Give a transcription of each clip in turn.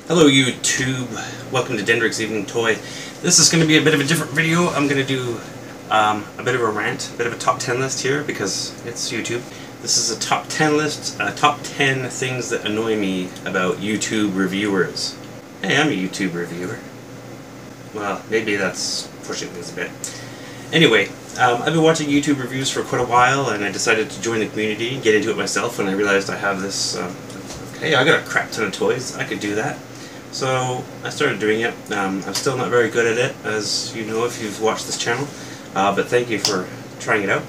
Hello YouTube, welcome to Dendrick's Evening Toy. This is going to be a bit of a different video. I'm going to do a bit of a rant, a bit of a top 10 list here because it's YouTube. This is a top 10 list, top 10 things that annoy me about YouTube reviewers. Hey, I'm a YouTube reviewer. Well, maybe that's pushing things a bit. Anyway, I've been watching YouTube reviews for quite a while and I decided to join the community and get into it myself when I realized I have this, hey, I got a crap ton of toys, I could do that. So I started doing it. I'm still not very good at it, as you know if you've watched this channel, but thank you for trying it out.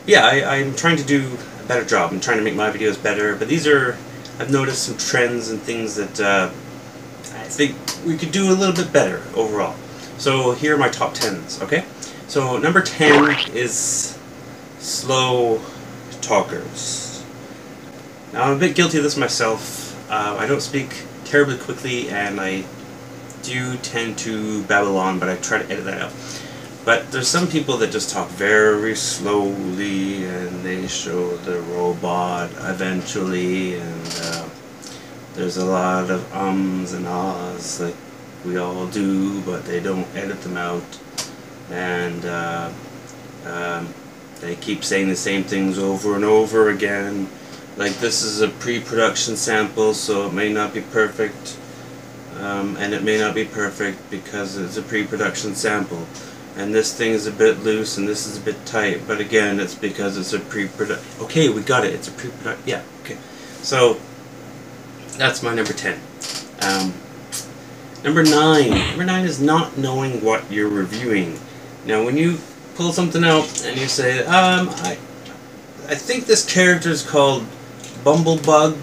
Yeah, I'm trying to do a better job. I'm trying to make my videos better, but I've noticed some trends and things that I think we could do a little bit better overall. So here are my top 10s, okay? So number 10 is slow talkers. Now I'm a bit guilty of this myself. I don't speak terribly quickly and I do tend to babble on, but I try to edit that out. But there's some people that just talk very slowly and they show the robot eventually, and there's a lot of ums and ahs like we all do, but they don't edit them out, and they keep saying the same things over and over again. Like, this is a pre-production sample, so it may not be perfect, and it may not be perfect because it's a pre-production sample. And this thing is a bit loose, and this is a bit tight, but again, it's because it's a pre-production. Okay, we got it. It's a pre-production. Yeah. Okay. So that's my number 10. Number 9. Number 9 is not knowing what you're reviewing. Now, when you pull something out and you say, I think this character is called Bumblebug,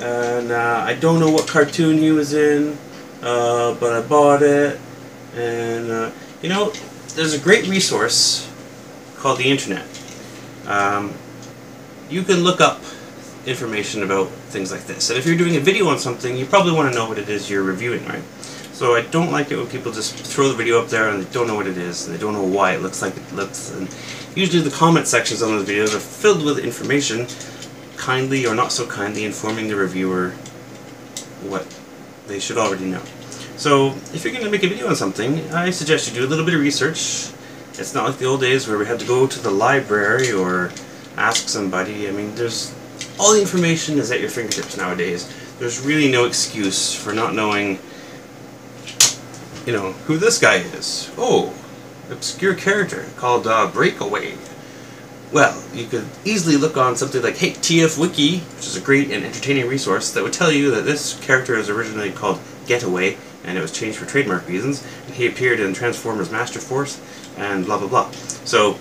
and I don't know what cartoon he was in, but I bought it, and you know, there's a great resource called the internet. You can look up information about things like this, and if you're doing a video on something, you probably want to know what it is you're reviewing, right? So I don't like it when people just throw the video up there and they don't know what it is, and they don't know why it looks like it looks, and usually the comment sections on those videos are filled with information, kindly or not so kindly informing the reviewer what they should already know. So if you're going to make a video on something, I suggest you do a little bit of research. It's not like the old days where we had to go to the library or ask somebody. I mean, all the information is at your fingertips nowadays. There's really no excuse for not knowing, you know, who this guy is. Oh, obscure character called Breakaway. Well, you could easily look on something like Hey TF Wiki, which is a great and entertaining resource that would tell you that this character is originally called Getaway, and it was changed for trademark reasons, and he appeared in Transformers Master Force, and blah blah blah. So,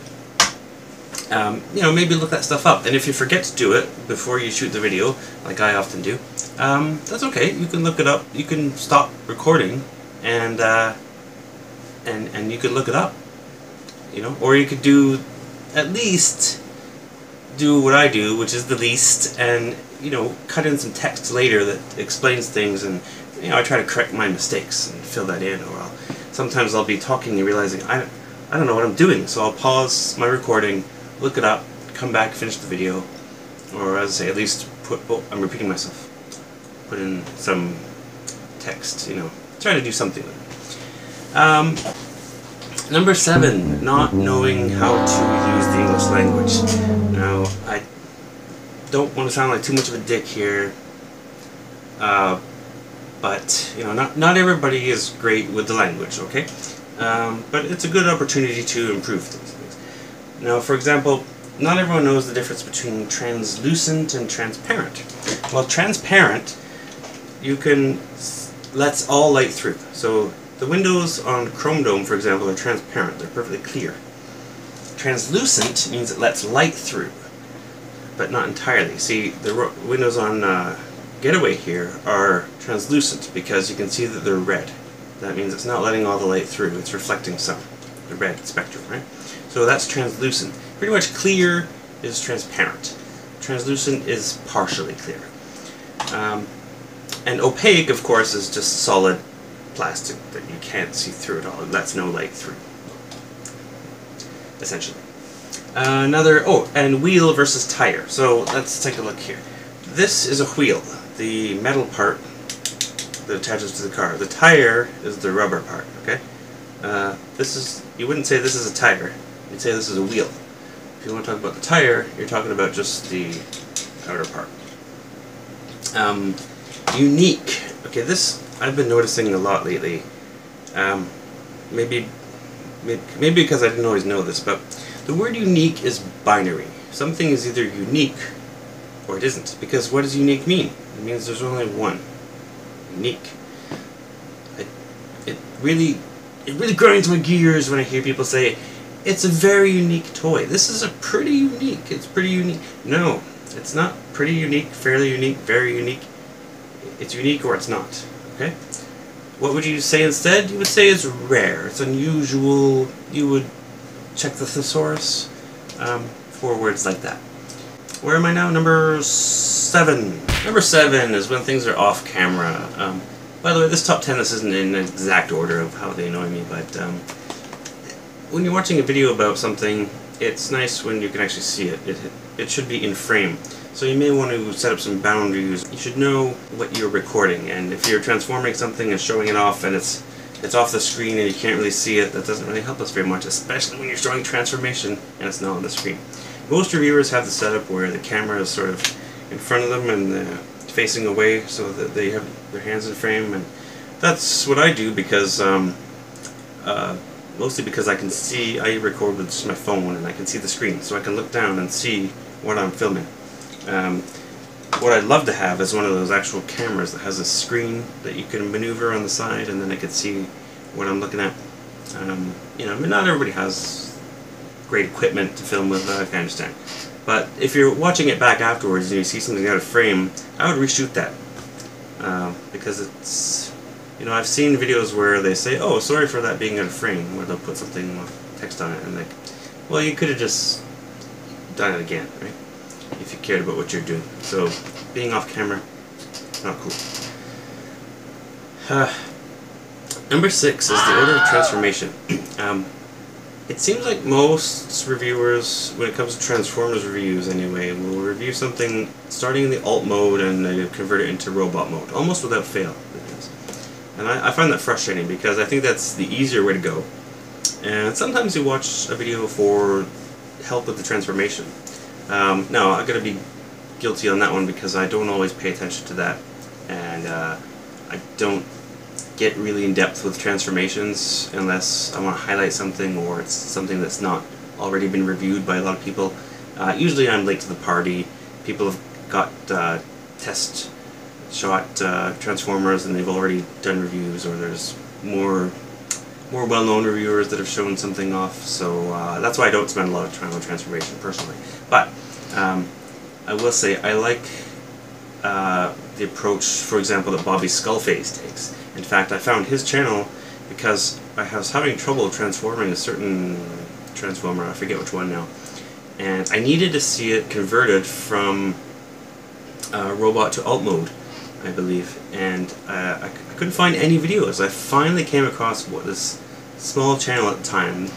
you know, maybe look that stuff up, and if you forget to do it before you shoot the video, like I often do, that's okay. You can look it up. You can stop recording, and you could look it up, you know, or you could do at least do what I do, which is the least, and you know, cut in some text later that explains things, and you know, I try to correct my mistakes and fill that in. Or sometimes I'll be talking and realizing I don't know what I'm doing, so I'll pause my recording, look it up, come back, finish the video, or as I say, at least I'm repeating myself, put in some text, you know, try to do something with it. Number 7, not knowing how to use the English language. Now, I don't want to sound like too much of a dick here, but you know, not everybody is great with the language, okay? But it's a good opportunity to improve things. Now, for example, not everyone knows the difference between translucent and transparent. Well, transparent, you can lets all light through. So the windows on Chrome Dome, for example, are transparent. They're perfectly clear. Translucent means it lets light through, but not entirely. See, the windows on Getaway here are translucent because you can see that they're red. That means it's not letting all the light through. It's reflecting some, the red spectrum, right? So that's translucent. Pretty much clear is transparent. Translucent is partially clear. And opaque, of course, is just solid plastic that you can't see through at all. It lets no light through, essentially. And wheel versus tire. So let's take a look here. This is a wheel. The metal part that attaches to the car. The tire is the rubber part, okay? You wouldn't say this is a tire, you'd say this is a wheel. If you want to talk about the tire, you're talking about just the outer part. Unique. Okay, this I've been noticing a lot lately. Maybe because I didn't always know this, but the word unique is binary. Something is either unique or it isn't. Because what does unique mean? It means there's only one. Unique. It really grinds my gears when I hear people say, it's a very unique toy. This is a pretty unique. It's pretty unique. No, it's not pretty unique, fairly unique, very unique. It's unique or it's not. Okay? What would you say instead? You would say it's rare, it's unusual. You would check the thesaurus for words like that. Where am I now? Number 7. Number 7 is when things are off camera. By the way, this top 10, this isn't in exact order of how they annoy me, but when you're watching a video about something, it's nice when you can actually see it. It should be in frame. So you may want to set up some boundaries. You should know what you're recording, and if you're transforming something and showing it off and it's off the screen and you can't really see it, that doesn't really help us very much, especially when you're showing transformation and it's not on the screen. Most reviewers have the setup where the camera is sort of in front of them and facing away so that they have their hands in frame, and that's what I do because mostly because I record with just my phone and I can see the screen, so I can look down and see what I'm filming. What I'd love to have is one of those actual cameras that has a screen that you can maneuver on the side, and then I could see what I'm looking at. You know, I mean, not everybody has great equipment to film with, I can understand. But if you're watching it back afterwards and you see something out of frame, I would reshoot that. Because it's, you know, I've seen videos where they say, oh, sorry for that being out of frame, where they'll put something, text on it, and like, well, you could have just done it again, right? If you cared about what you're doing. So, being off camera, not cool. Number 6 is the order of transformation. It seems like most reviewers, when it comes to Transformers reviews anyway, will review something starting in the alt mode and convert it into robot mode, almost without fail. And I find that frustrating because I think that's the easier way to go. And sometimes you watch a video for help with the transformation. No, I'm going to be guilty on that one because I don't always pay attention to that, and I don't get really in depth with transformations unless I want to highlight something or it's something that's not already been reviewed by a lot of people. Usually I'm late to the party. People have got test shot Transformers and they've already done reviews, or there's more well-known reviewers that have shown something off, so that's why I don't spend a lot of time on transformation personally. But I will say I like the approach, for example, that Bobby Skullface takes. In fact, I found his channel because I was having trouble transforming a certain Transformer, I forget which one now, and I needed to see it converted from robot to alt mode, I believe, and I couldn't find any videos. I finally came across this small channel at the time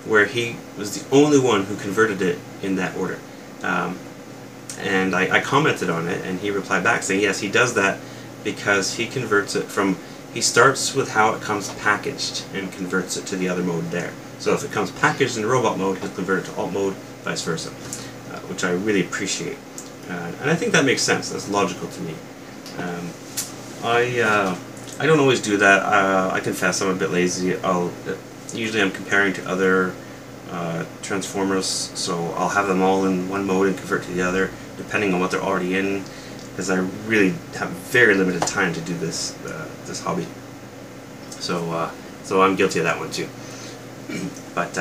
where he was the only one who converted it in that order. And I commented on it, and he replied back saying yes, he does that because he converts it from, he starts with how it comes packaged and converts it to the other mode there. So if it comes packaged in robot mode, he'll convert it to alt mode, vice versa, which I really appreciate. And I think that makes sense, that's logical to me. I don't always do that. I confess I'm a bit lazy. Usually I'm comparing to other Transformers, so I'll have them all in one mode and convert to the other, depending on what they're already in, because I really have very limited time to do this this hobby. So I'm guilty of that one too. But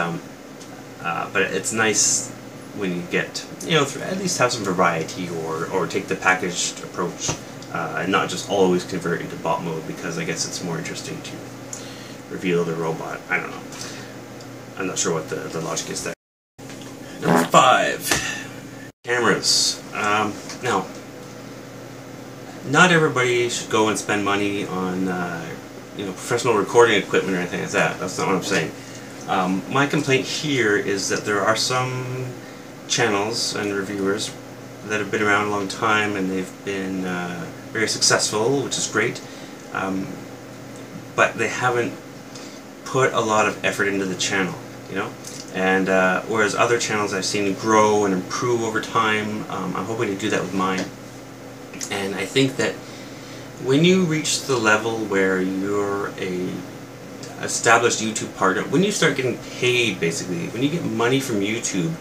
it's nice when you get, you know, at least have some variety, or take the packaged approach, and not just always convert into bot mode, because I guess it's more interesting to reveal the robot. I don't know. I'm not sure what the logic is there. Number 5, cameras. Now, not everybody should go and spend money on you know, professional recording equipment or anything like that. That's not what I'm saying. My complaint here is that there are some channels and reviewers that have been around a long time and they've been very successful, which is great, but they haven't put a lot of effort into the channel, you know. And whereas other channels I've seen grow and improve over time, I'm hoping to do that with mine. And I think that when you reach the level where you're a established YouTube partner, when you start getting paid, basically, when you get money from YouTube,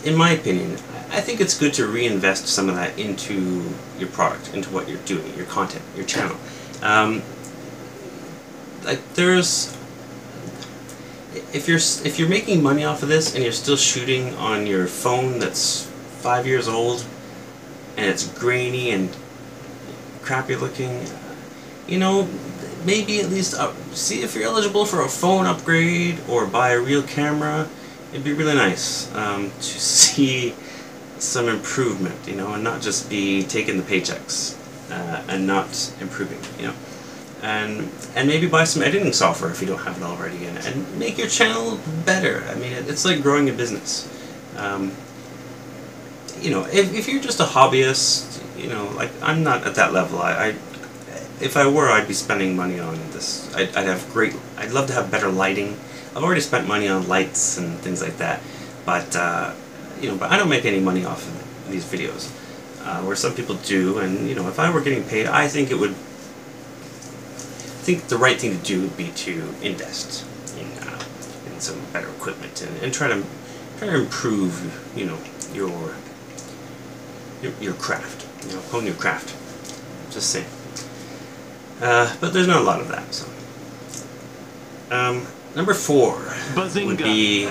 in my opinion, I think it's good to reinvest some of that into your product, into what you're doing, your content, your channel. Like if you're making money off of this and you're still shooting on your phone that's 5 years old and it's grainy and crappy looking, you know, maybe at least see if you're eligible for a phone upgrade or buy a real camera. It'd be really nice to see some improvement, you know, and not just be taking the paychecks and not improving, you know. And maybe buy some editing software if you don't have it already, and make your channel better. I mean, it's like growing a business. You know, if you're just a hobbyist, you know, like I'm not at that level. If I were, I'd be spending money on this. I'd love to have better lighting. I've already spent money on lights and things like that, but you know, but I don't make any money off of these videos, where some people do. And you know, if I were getting paid, I think it would. I think the right thing to do would be to invest in some better equipment and try to improve, you know, your craft, you know, hone your craft. Just saying. But there's not a lot of that. So, number 4 Bazinga. would be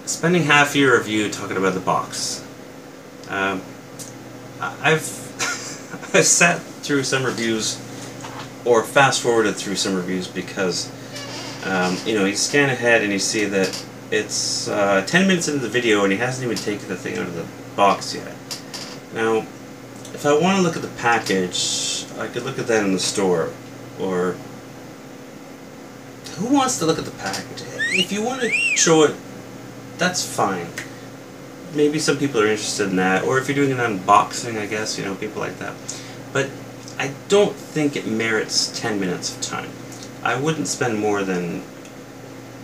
spending half your review talking about the box. I've sat through some reviews, or fast forwarded through some reviews, because you know, you scan ahead and you see that it's 10 minutes into the video and he hasn't even taken the thing out of the box yet. Now, if I want to look at the package, I could look at that in the store. Or who wants to look at the package? If you want to show it, that's fine. Maybe some people are interested in that, or if you're doing an unboxing, I guess, you know, people like that. But I don't think it merits 10 minutes of time. I wouldn't spend more than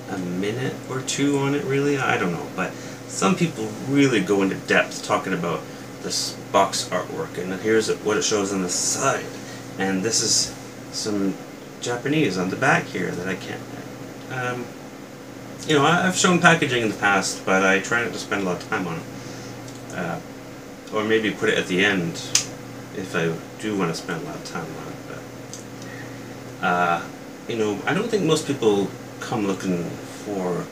a minute or 2 on it, really. I don't know, but some people really go into depth talking about this box artwork, and here's what it shows on the side, and this is some Japanese on the back here that I can't. You know, I've shown packaging in the past, but I try not to spend a lot of time on it, or maybe put it at the end if I do want to spend a lot of time on it. But you know, I don't think most people come looking for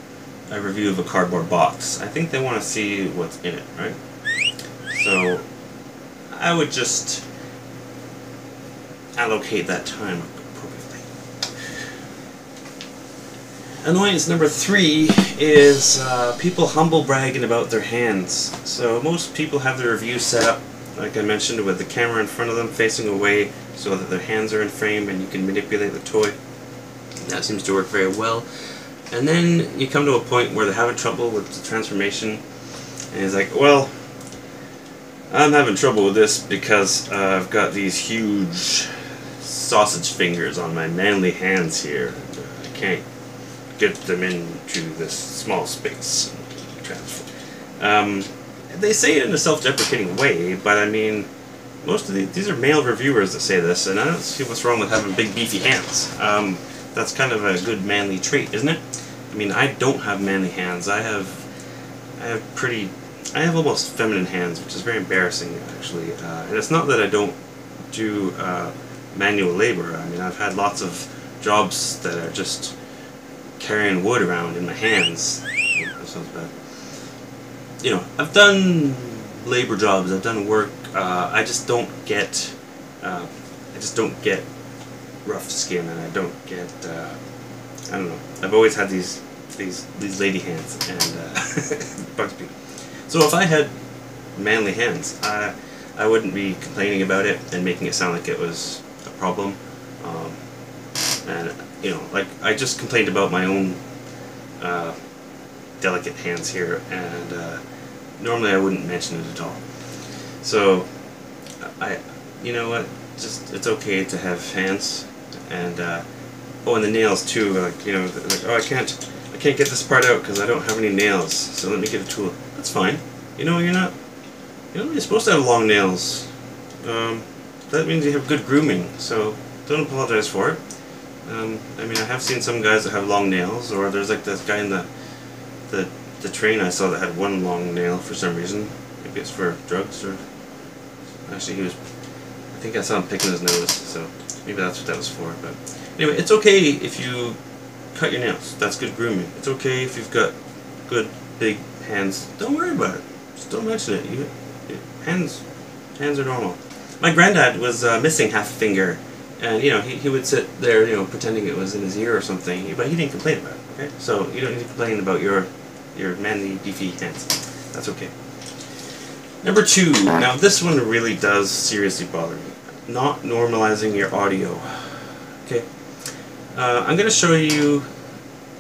a review of a cardboard box. I think they want to see what's in it, right? So I would just allocate that time appropriately. Annoyance number 3 is people humble bragging about their hands. So most people have their review set up, like I mentioned, with the camera in front of them facing away so that their hands are in frame and you can manipulate the toy. That seems to work very well. And then you come to a point where they're having trouble with the transformation, and it's like, well, I'm having trouble with this because I've got these huge sausage fingers on my manly hands here. I can't get them into this small space. They say it in a self-deprecating way, but I mean, most of these are male reviewers that say this, and I don't see what's wrong with having big beefy hands. That's kind of a good manly trait, isn't it? I mean, I don't have manly hands. I have almost feminine hands, which is very embarrassing, actually. And it's not that I don't do manual labor. I mean, I've had lots of jobs that are just carrying wood around in my hands. Oh, that sounds bad. You know, I've done labor jobs. I've done work. I just don't get rough skin, and I don't get. I don't know. I've always had these lady hands, and it bugs me. So if I had manly hands, I wouldn't be complaining about it and making it sound like it was a problem. And you know, like I just complained about my own delicate hands here, and normally I wouldn't mention it at all. So you know what? just it's okay to have hands, and oh, and the nails too. Like, you know, like, oh, I can't get this part out because I don't have any nails. So let me get a tool. That's fine. You know, you're supposed to have long nails. That means you have good grooming. So don't apologize for it. I mean, I have seen some guys that have long nails, or there's like this guy in the train I saw that had one long nail for some reason. Maybe it's for drugs, or actually I think I saw him picking his nose, so maybe that's what that was for. But anyway, it's okay if you cut your nails. That's good grooming. It's okay if you've got good big hands. Don't worry about it. Just don't mention it. Hands are normal. My granddad was missing half a finger, and you know, he would sit there, you know, pretending it was in his ear or something, but he didn't complain about it. Okay, so you don't need to complain about your manly beefy hands. That's okay. Number 2. Now this one really does seriously bother me. Not normalizing your audio. Okay, I'm going to show you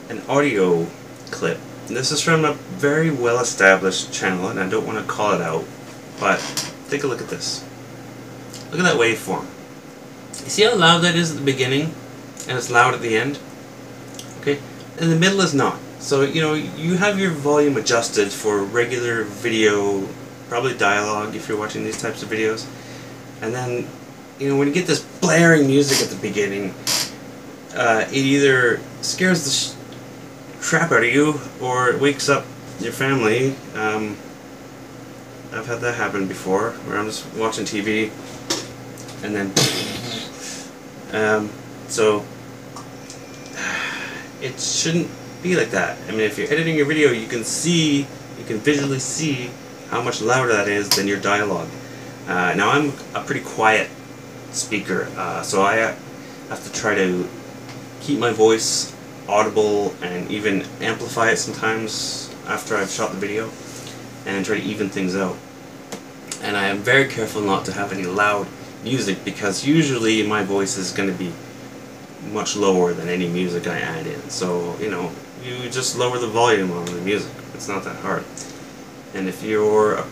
an audio clip. And this is from a very well-established channel, and I don't want to call it out, but take a look at this. Look at that waveform. You see how loud that is at the beginning, and it's loud at the end? Okay, and the middle is not. So, you know, you have your volume adjusted for regular video, probably dialogue if you're watching these types of videos. And then, you know, when you get this blaring music at the beginning, it either scares the crap out of you, or it wakes up your family. I've had that happen before, where I'm just watching TV, and then, so, it shouldn't be like that. I mean, if you're editing your video, you can visually see how much louder that is than your dialogue. Now, I'm a pretty quiet speaker, so I have to try to keep my voice audible and even amplify it sometimes after I've shot the video, and try to even things out. And I am very careful not to have any loud music, because usually my voice is going to be much lower than any music I add in. So, you know, you just lower the volume on the music. It's not that hard. And if you're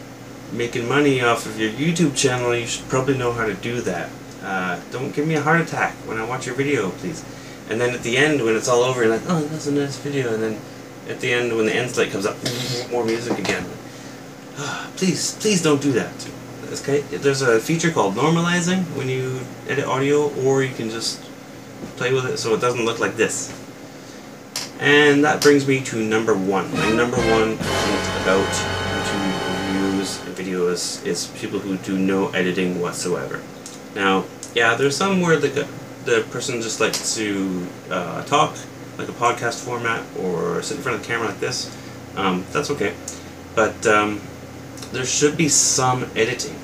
making money off of your YouTube channel, you should probably know how to do that. Don't give me a heart attack when I watch your video, please. And then at the end, when it's all over, you're like, oh, that's a nice video. And then at the end, when the end slate comes up, more music again. Please don't do that. Okay? There's a feature called normalizing when you edit audio, or you can just play with it so it doesn't look like this. And that brings me to number 1. My number 1 point about YouTube reviews and videos is people who do no editing whatsoever. Now, yeah, there's some where the person just likes to talk, like a podcast format, or sit in front of the camera like this. That's okay. But there should be some editing.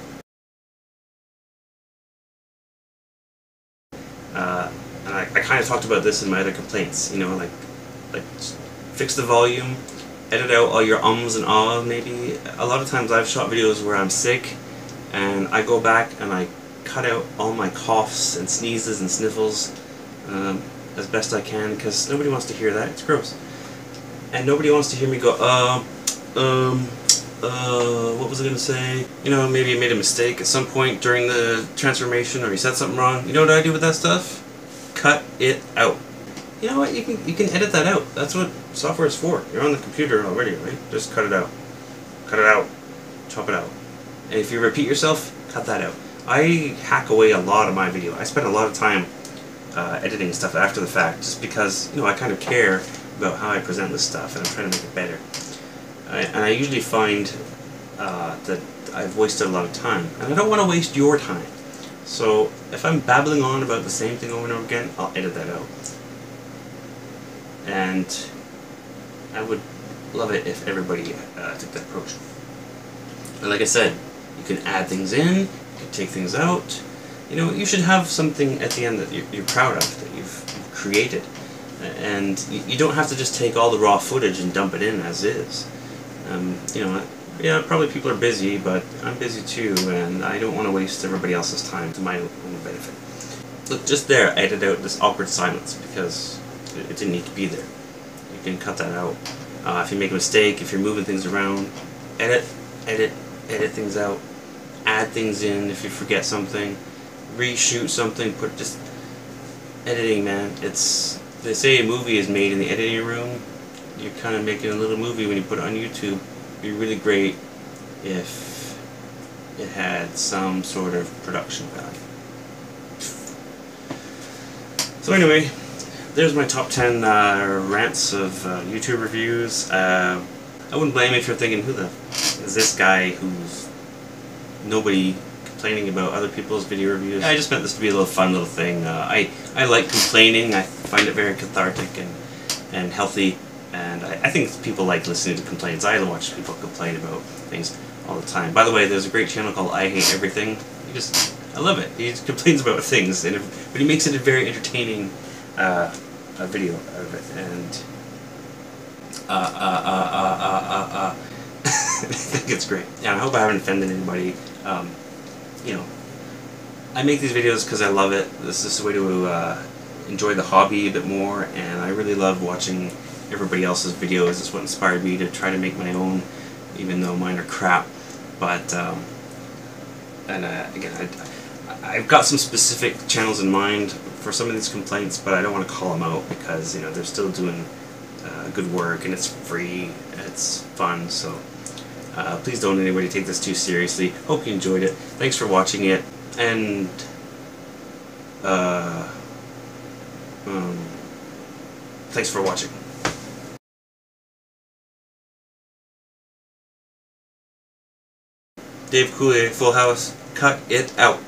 And I kind of talked about this in my other complaints, you know, like fix the volume, edit out all your ums and ahs maybe. A lot of times I've shot videos where I'm sick, and I go back and I cut out all my coughs and sneezes and sniffles as best I can, because nobody wants to hear that. It's gross. And nobody wants to hear me go, what was I going to say? You know, maybe you made a mistake at some point during the transformation, or you said something wrong. You know what I do with that stuff? Cut it out. You know what? You can edit that out. That's what software is for. You're on the computer already, right? Just cut it out. Cut it out. Chop it out. And if you repeat yourself, cut that out. I hack away a lot of my video. I spend a lot of time editing stuff after the fact, just because, you know, I kind of care about how I present this stuff, and I'm trying to make it better. And I usually find that I've wasted a lot of time, and I don't want to waste your time. So if I'm babbling on about the same thing over and over again, I'll edit that out. And I would love it if everybody took that approach. And like I said, you can add things in, you can take things out. You know, you should have something at the end that you're proud of, that you've created. And you don't have to just take all the raw footage and dump it in as is. You know, yeah, probably people are busy, but I'm busy too, and I don't want to waste everybody else's time to my own benefit. Look, just there, I edited out this awkward silence because it didn't need to be there. You can cut that out. If you make a mistake, if you're moving things around, edit things out, add things in if you forget something. reshoot something, put just editing, man. It's, they say a movie is made in the editing room. You're kind of making a little movie when you put it on YouTube. It'd be really great if it had some sort of production value. So anyway, there's my top 10 rants of YouTube reviews. I wouldn't blame you if you're thinking, who the f is this guy who's nobody complaining about other people's video reviews? I just meant this to be a little fun little thing. I like complaining. I find it very cathartic and healthy, and I think people like listening to complaints. I watch people complain about things all the time. By the way, there's a great channel called I Hate Everything. I love it. He complains about things, but he makes it a very entertaining video of it, and I think it's great. Yeah, I hope I haven't offended anybody. You know, I make these videos because I love it. This is a way to enjoy the hobby a bit more, and I really love watching everybody else's videos. It's what inspired me to try to make my own, even though mine are crap. But again, I've got some specific channels in mind for some of these complaints, but I don't want to call them out because, you know, they're still doing good work, and it's free, and it's fun. So please don't anybody take this too seriously. Hope you enjoyed it. Thanks for watching it, and thanks for watching. Dave Coulier, Full House, cut it out.